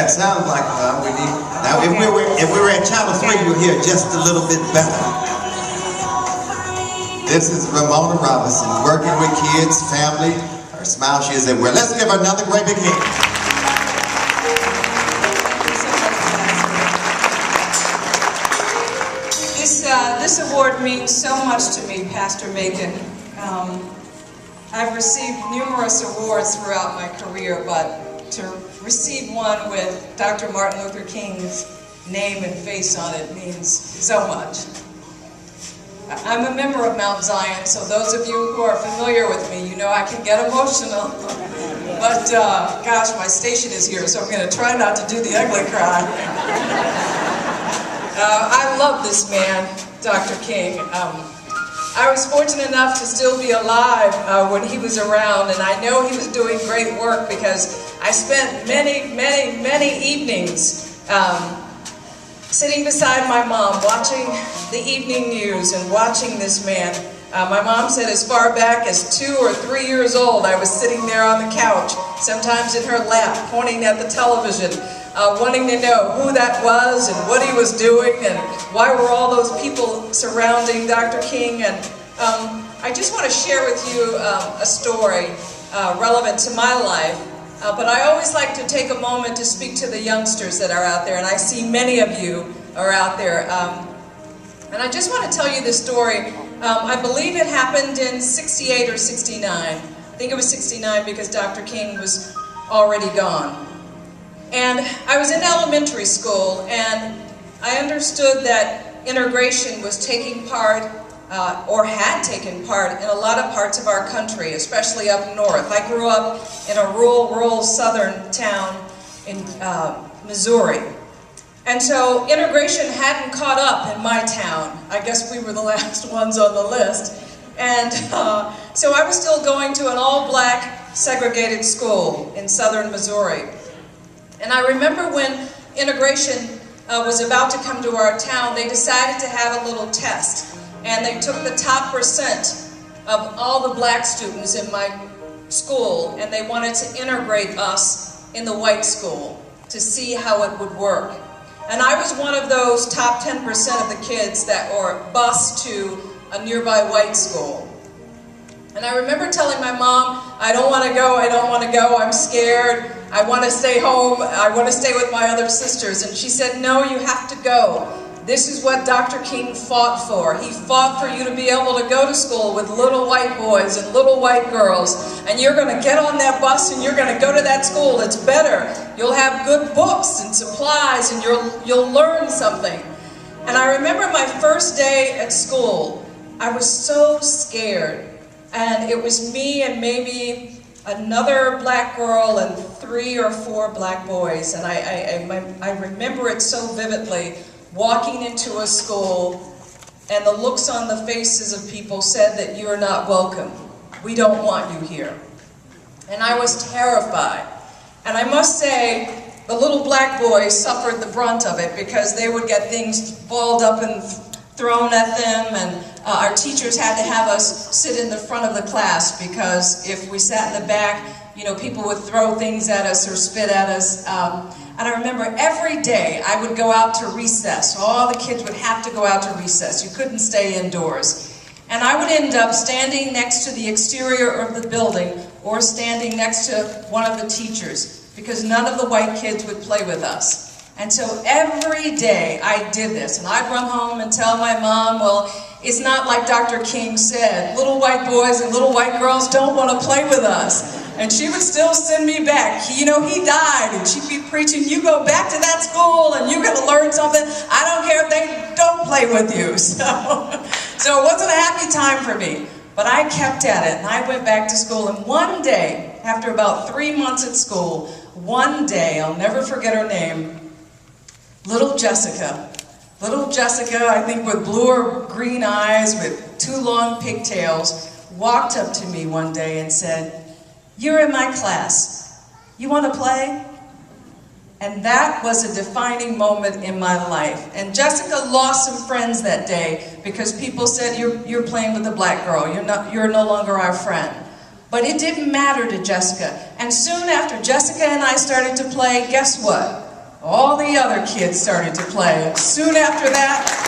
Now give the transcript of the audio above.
That sounds like we need. Now, if we were at Channel 3, you'll hear just a little bit better. This is Ramona Robinson, working with kids, family. Her smile, she is everywhere. Let's give her another great big hand. This award means so much to me, Pastor Macon. I've received numerous awards throughout my career, but to receive one with Dr. Martin Luther King's name and face on it means so much. I'm a member of Mount Zion, so those of you who are familiar with me, you know I can get emotional. But gosh, my station is here, so I'm going to try not to do the ugly cry. I love this man, Dr. King. I was fortunate enough to still be alive when he was around, and I know he was doing great work because I spent many evenings sitting beside my mom, watching the evening news and watching this man. My mom said as far back as 2 or 3 years old, I was sitting there on the couch, sometimes in her lap, pointing at the television, wanting to know who that was and what he was doing and why were all those people surrounding Dr. King. And I just want to share with you a story relevant to my life. But I always like to take a moment to speak to the youngsters that are out there, and I see many of you are out there. And I just want to tell you this story. I believe it happened in 68 or 69. I think it was 69 because Dr. King was already gone. And I was in elementary school, and I understood that integration was taking part or had taken part in a lot of parts of our country, especially up north. I grew up in a rural southern town in Missouri. And so integration hadn't caught up in my town. I guess we were the last ones on the list. And so I was still going to an all-black segregated school in southern Missouri. And I remember when integration was about to come to our town, they decided to have a little test. And they took the top % of all the black students in my school, and they wanted to integrate us in the white school to see how it would work. And I was one of those top 10% of the kids that were bused to a nearby white school. And I remember telling my mom, I don't want to go, I'm scared, I want to stay home, I want to stay with my other sisters. And she said, no, you have to go. This is what Dr. King fought for. He fought for you to be able to go to school with little white boys and little white girls. And you're going to get on that bus and you're going to go to that school. It's better. You'll have good books and supplies and you'll learn something. And I remember my first day at school. I was so scared. And it was me and maybe another black girl and 3 or 4 black boys. And I remember it so vividly. Walking into a school, and the looks on the faces of people said that you're not welcome. We don't want you here. And I was terrified. And I must say, the little black boys suffered the brunt of it because they would get things balled up and thrown at them, and our teachers had to have us sit in the front of the class because if we sat in the back, you know, people would throw things at us or spit at us. And I remember every day I would go out to recess. All the kids would have to go out to recess. You couldn't stay indoors. And I would end up standing next to the exterior of the building or standing next to one of the teachers because none of the white kids would play with us. And so every day I did this. And I'd run home and tell my mom, well, it's not like Dr. King said. Little white boys and little white girls don't want to play with us. And she would still send me back. He died, and she'd be preaching, you go back to that school and you're going to learn something. I don't care if they don't play with you. So it wasn't a happy time for me. But I kept at it, and I went back to school. And one day, after about 3 months at school, one day, I'll never forget her name, little Jessica, I think with blue or green eyes, with 2 long pigtails, walked up to me one day and said, you're in my class. You want to play? And that was a defining moment in my life. And Jessica lost some friends that day because people said, you're playing with a black girl. You're no longer our friend. But it didn't matter to Jessica. And soon after Jessica and I started to play, guess what? all the other kids started to play. And soon after that,